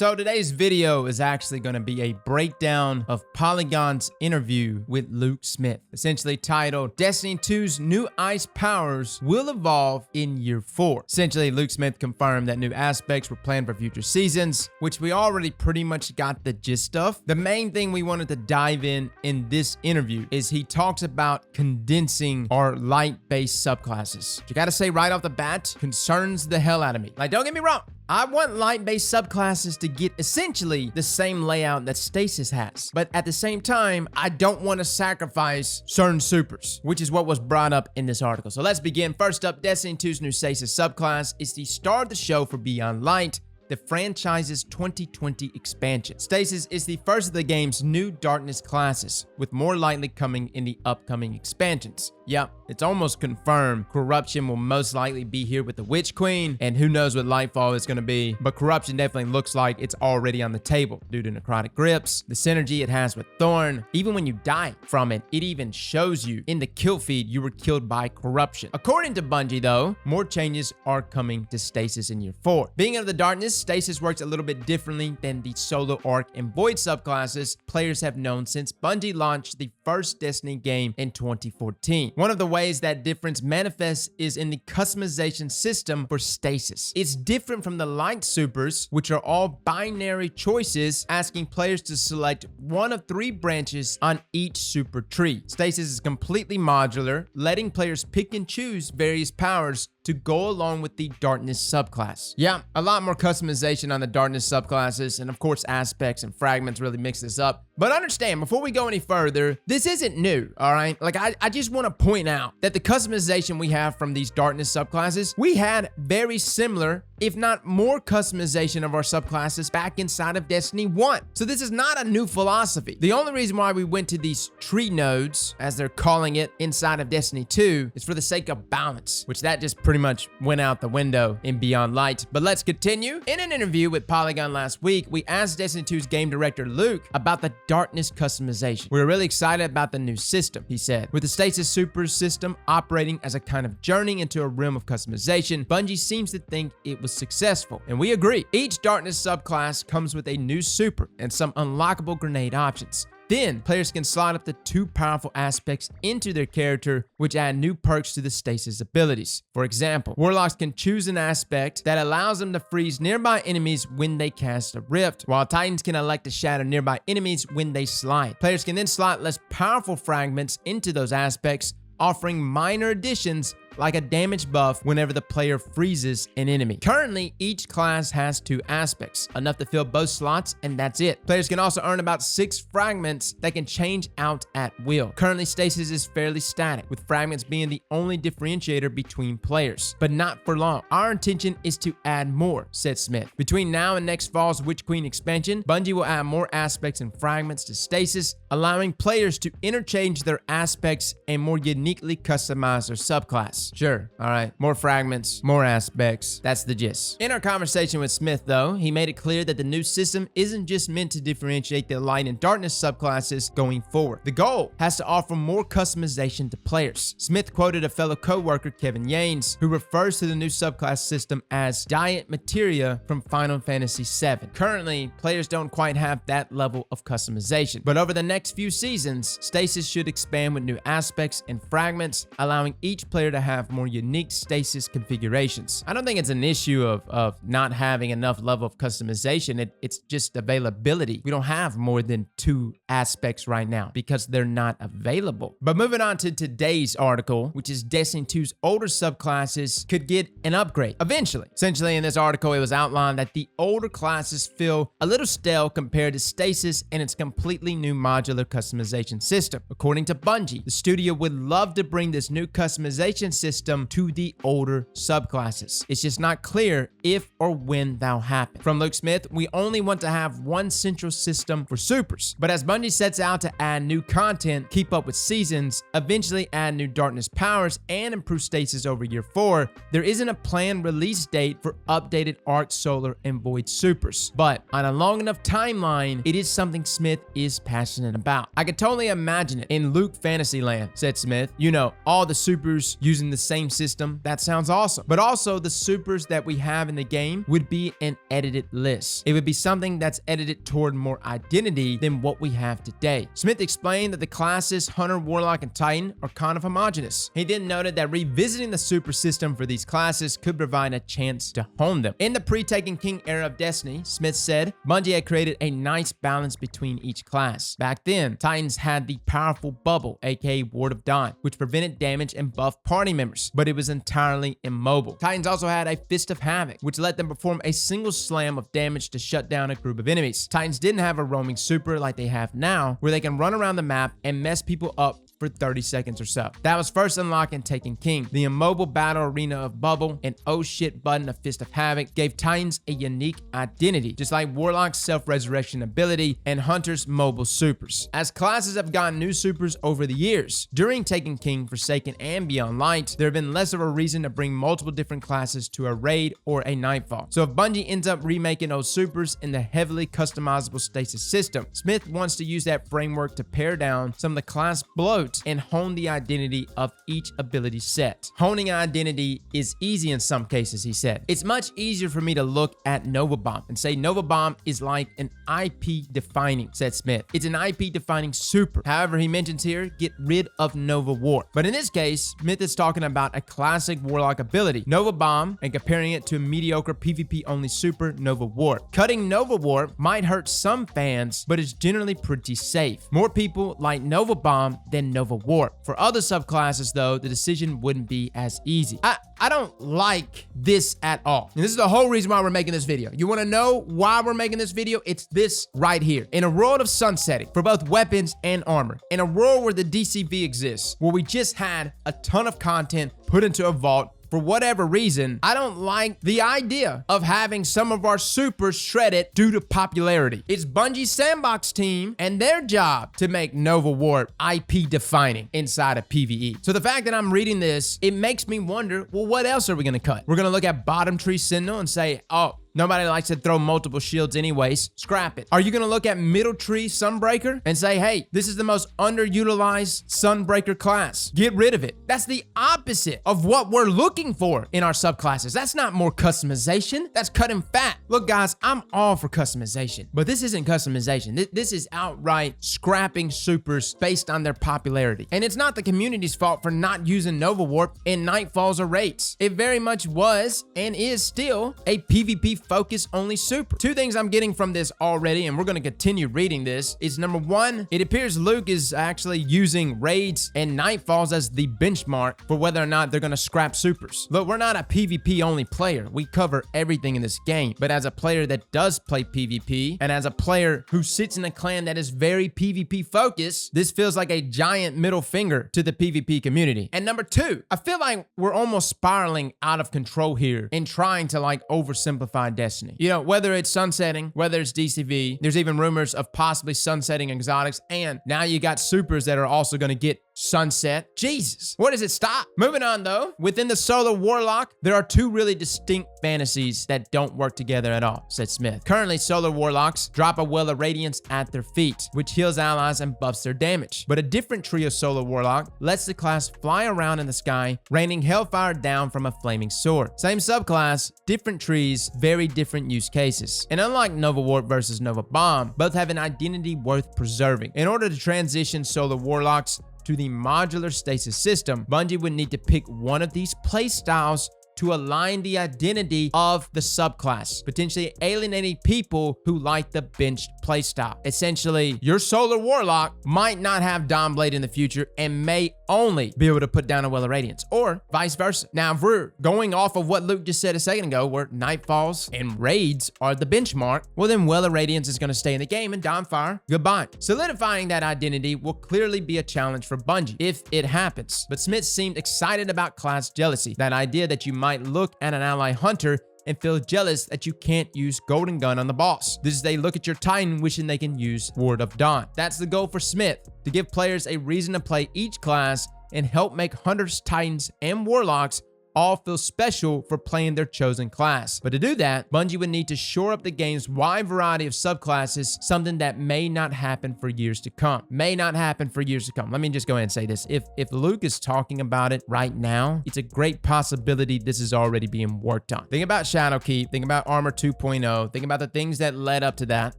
So today's video is actually going to be a breakdown of Polygon's interview with Luke Smith, essentially titled Destiny 2's new ice powers will evolve in year 4. Essentially, Luke Smith confirmed that new aspects were planned for future seasons, which we already pretty much got the gist of. The main thing we wanted to dive in this interview is he talks about condensing our light-based subclasses. You gotta say right off the bat, concerns the hell out of me. Like, don't get me wrong, I want light-based subclasses to get essentially the same layout that Stasis has. But at the same time, I don't want to sacrifice certain supers, which is what was brought up in this article. So let's begin. First up, Destiny 2's new Stasis subclass is the star of the show for Beyond Light, the franchise's 2020 expansion. Stasis is the first of the game's new darkness classes, with more likely coming in the upcoming expansions. Yep, it's almost confirmed Corruption will most likely be here with the Witch Queen, and who knows what Lightfall is going to be, but Corruption definitely looks like it's already on the table due to Necrotic Grips, the synergy it has with Thorn. Even when you die from it, it even shows you in the kill feed you were killed by Corruption. According to Bungie though, more changes are coming to Stasis in year 4. Being of the darkness, Stasis works a little bit differently than the Solo Arc and Void subclasses players have known since Bungie launched the first Destiny game in 2014. One of the ways that difference manifests is in the customization system for Stasis. It's different from the Light Supers, which are all binary choices, asking players to select one of 3 branches on each super tree. Stasis is completely modular, letting players pick and choose various powers to go along with the darkness subclass. Yeah, a lot more customization on the darkness subclasses, and of course aspects and fragments really mix this up. But understand, before we go any further, this isn't new, all right? Like, I just want to point out that the customization we have from these darkness subclasses, we had very similar, if not more customization of our subclasses back inside of Destiny 1. So this is not a new philosophy. The only reason why we went to these tree nodes, as they're calling it, inside of Destiny 2 is for the sake of balance, which that just pretty much went out the window in Beyond Light. But let's continue. In an interview with Polygon last week, we asked Destiny 2's game director Luke about the darkness customization. We're really excited about the new system, he said. With the Stasis Super system operating as a kind of journey into a realm of customization, Bungie seems to think it was successful, and we agree. Each darkness subclass comes with a new super and some unlockable grenade options. Then, players can slot up the 2 powerful aspects into their character, which add new perks to the Stasis abilities. For example, Warlocks can choose an aspect that allows them to freeze nearby enemies when they cast a Rift, while Titans can elect to shatter nearby enemies when they slide. Players can then slot less powerful fragments into those aspects, offering minor additions like a damage buff whenever the player freezes an enemy. Currently, each class has 2 aspects, enough to fill both slots, and that's it. Players can also earn about 6 fragments that can change out at will. Currently, Stasis is fairly static, with fragments being the only differentiator between players, but not for long. Our intention is to add more, said Smith. Between now and next fall's Witch Queen expansion, Bungie will add more aspects and fragments to Stasis, allowing players to interchange their aspects and more uniquely customize their subclass. Sure, all right, more fragments, more aspects, that's the gist. In our conversation with Smith though, he made it clear that the new system isn't just meant to differentiate the light and darkness subclasses going forward. The goal has to offer more customization to players. Smith quoted a fellow co-worker, Kevin Yanes, who refers to the new subclass system as Diet Materia from Final Fantasy VII. Currently, players don't quite have that level of customization, but over the next few seasons, Stasis should expand with new aspects and fragments, allowing each player to have more unique Stasis configurations. I don't think it's an issue of not having enough level of customization. It's just availability. We don't have more than 2 aspects right now because they're not available. But moving on to today's article, which is Destiny 2's older subclasses could get an upgrade eventually. Essentially, in this article, it was outlined that the older classes feel a little stale compared to Stasis and its completely new modular customization system. According to Bungie, the studio would love to bring this new customization system to the older subclasses. It's just not clear if or when that'll happen. From Luke Smith, we only want to have one central system for supers, but as Bungie sets out to add new content, keep up with seasons, eventually add new darkness powers, and improve Stasis over year 4, there isn't a planned release date for updated Arc, Solar, and Void supers. But on a long enough timeline, it is something Smith is passionate about. I could totally imagine it in Luke Fantasyland, said Smith. You know, all the supers using using the same system, that sounds awesome. But also, the supers that we have in the game would be an edited list. It would be something that's edited toward more identity than what we have today. Smith explained that the classes Hunter, Warlock, and Titan are kind of homogenous. He then noted that revisiting the super system for these classes could provide a chance to hone them. In the pre-Taken King era of Destiny, Smith said, Bungie had created a nice balance between each class. Back then, Titans had the powerful bubble, aka Ward of Dawn, which prevented damage and buffed party members, but it was entirely immobile. Titans also had a Fist of Havoc, which let them perform a single slam of damage to shut down a group of enemies. Titans didn't have a roaming super like they have now, where they can run around the map and mess people up for 30 seconds or so. That was first unlocked in Taken King. The immobile battle arena of Bubble and oh shit button of Fist of Havoc gave Titans a unique identity, just like Warlock's self-resurrection ability and Hunter's mobile supers. As classes have gotten new supers over the years, during Taken King, Forsaken, and Beyond Light, there have been less of a reason to bring multiple different classes to a raid or a Nightfall. So if Bungie ends up remaking those supers in the heavily customizable Stasis system, Smith wants to use that framework to pare down some of the class bloat and hone the identity of each ability set. Honing identity is easy in some cases, he said. It's much easier for me to look at Nova Bomb and say Nova Bomb is like an IP defining, said Smith. It's an IP defining super. However, he mentions here, get rid of Nova Warp. But in this case, Smith is talking about a classic Warlock ability, Nova Bomb, and comparing it to a mediocre PvP only super, Nova Warp. Cutting Nova Warp might hurt some fans, but it's generally pretty safe. More people like Nova Bomb than Nova Warp. For other subclasses though, the decision wouldn't be as easy. I don't like this at all. And this is the whole reason why we're making this video. You want to know why we're making this video? It's this right here. In a world of sunsetting for both weapons and armor, in a world where the DCV exists, where we just had a ton of content put into a vault, for whatever reason, I don't like the idea of having some of our supers shredded due to popularity. It's Bungie's sandbox team and their job to make Nova Warp IP defining inside of PvE. So the fact that I'm reading this, it makes me wonder, well, what else are we gonna cut? We're gonna look at Bottom Tree Sentinel and say, oh, nobody likes to throw multiple shields anyways. Scrap it. Are you going to look at Middle Tree Sunbreaker and say, hey, this is the most underutilized Sunbreaker class. Get rid of it. That's the opposite of what we're looking for in our subclasses. That's not more customization. That's cutting fat. Look, guys, I'm all for customization, but this isn't customization. This is outright scrapping supers based on their popularity. And it's not the community's fault for not using Nova Warp in Nightfalls or raids. It very much was and is still a PvP focus only super. Two things I'm getting from this already, and we're going to continue reading this, is number one, it appears Luke is actually using raids and Nightfalls as the benchmark for whether or not they're going to scrap supers. Look, we're not a PvP only player. We cover everything in this game. But as a player that does play PvP, and as a player who sits in a clan that is very PvP focused, this feels like a giant middle finger to the PvP community. And number two, I feel like we're almost spiraling out of control here and trying to like oversimplify Destiny. You know, whether it's sunsetting, whether it's DCV, there's even rumors of possibly sunsetting exotics, and now you got supers that are also going to get sunset. Jesus, where does it stop? Moving on though, within the Solar Warlock, there are two really distinct fantasies that don't work together at all, said Smith. Currently, Solar Warlocks drop a Well of Radiance at their feet, which heals allies and buffs their damage. But a different trio Solar Warlock lets the class fly around in the sky, raining hellfire down from a flaming sword. Same subclass, different trees, very different use cases. And unlike Nova Warp versus Nova Bomb, both have an identity worth preserving. In order to transition Solar Warlocks to the modular Stasis system, Bungie would need to pick one of these playstyles to align the identity of the subclass, potentially alienating people who like the benched playstyle. Essentially, your Solar Warlock might not have Dawnblade in the future and may only be able to put down a Well of Radiance, or vice versa. Now, if we're going off of what Luke just said a second ago, where Nightfalls and raids are the benchmark, well then Well of Radiance is going to stay in the game and Dawnfire, goodbye. Solidifying that identity will clearly be a challenge for Bungie if it happens, but Smith seemed excited about class jealousy, that idea that you might look at an ally hunter and feel jealous that you can't use Golden Gun on the boss. This is they look at your Titan wishing they can use Ward of Dawn. That's the goal for Smith, to give players a reason to play each class and help make hunters, Titans, and Warlocks all feel special for playing their chosen class. But to do that, Bungie would need to shore up the game's wide variety of subclasses, something that may not happen for years to come. May not happen for years to come. Let me just go ahead and say this. If Luke is talking about it right now, it's a great possibility this is already being worked on. Think about Shadowkeep, think about Armor 2.0, think about the things that led up to that,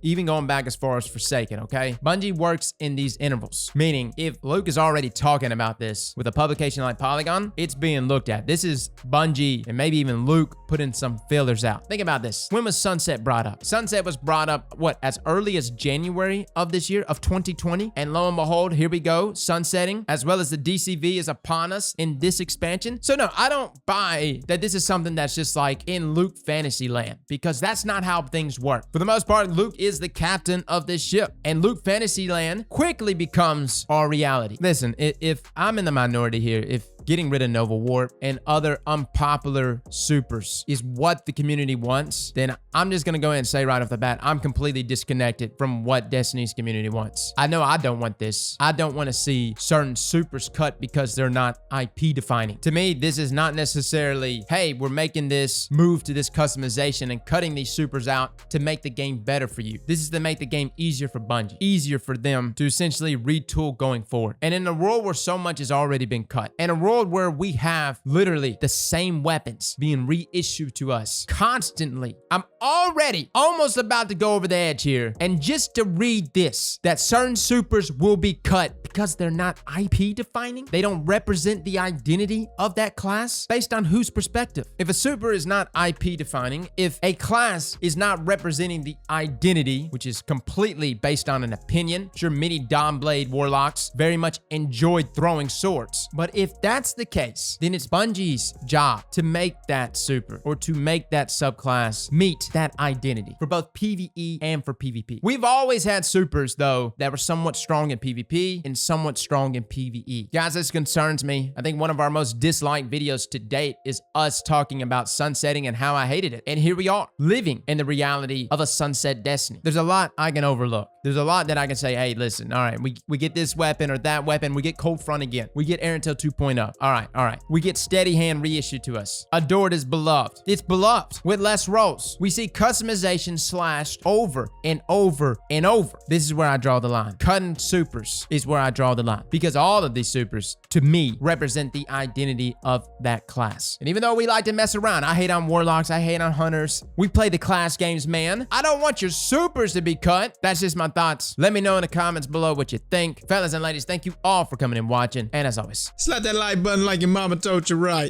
even going back as far as Forsaken, okay? Bungie works in these intervals, meaning if Luke is already talking about this with a publication like Polygon, it's being looked at. This is Bungie and maybe even Luke putting some fillers out. Think about this. When was Sunset brought up? Sunset was brought up, what, as early as January of this year, of 2020? And lo and behold, here we go, sunsetting, as well as the DCV is upon us in this expansion. So no, I don't buy that this is something that's just like in Luke fantasy land, because that's not how things work. For the most part, Luke is the captain of this ship, and Luke fantasy land quickly becomes our reality. Listen, if I'm in the minority here, if getting rid of Nova Warp and other unpopular supers is what the community wants, then I'm just gonna go ahead and say right off the bat, I'm completely disconnected from what Destiny's community wants. I know I don't want this. I don't want to see certain supers cut because they're not IP defining. To me, this is not necessarily, hey, we're making this move to this customization and cutting these supers out to make the game better for you. This is to make the game easier for Bungie, easier for them to essentially retool going forward. And in a world where so much has already been cut, and a world where we have literally the same weapons being reissued to us constantly, I'm already almost about to go over the edge here. And just to read this, that certain supers will be cut because they're not IP defining. They don't represent the identity of that class. Based on whose perspective? If a super is not IP defining, if a class is not representing the identity, which is completely based on an opinion, sure, many Dawnblade warlocks very much enjoyed throwing swords. But if that's the case, then it's Bungie's job to make that super or to make that subclass meet that identity for both PvE and for PvP. We've always had supers, though, that were somewhat strong in PvP and somewhat strong in PvE. Guys, this concerns me. I think one of our most disliked videos to date is us talking about sunsetting and how I hated it. And here we are, living in the reality of a sunset Destiny. There's a lot I can overlook. There's a lot that I can say, hey, listen, all right, we get this weapon or that weapon, we get Cold Front again, we get Arantel 2.0. All right. We get Steady Hand reissued to us. Adored is beloved. It's beloved with less rolls. We see customization slashed over and over and over. This is where I draw the line. Cutting supers is where I draw the line, because all of these supers, to me, represent the identity of that class. And even though we like to mess around, I hate on warlocks, I hate on hunters. We play the class games, man. I don't want your supers to be cut. That's just my thoughts. Let me know in the comments below what you think. Fellas and ladies, thank you all for coming and watching. And as always, slap that like button like your mama told you right.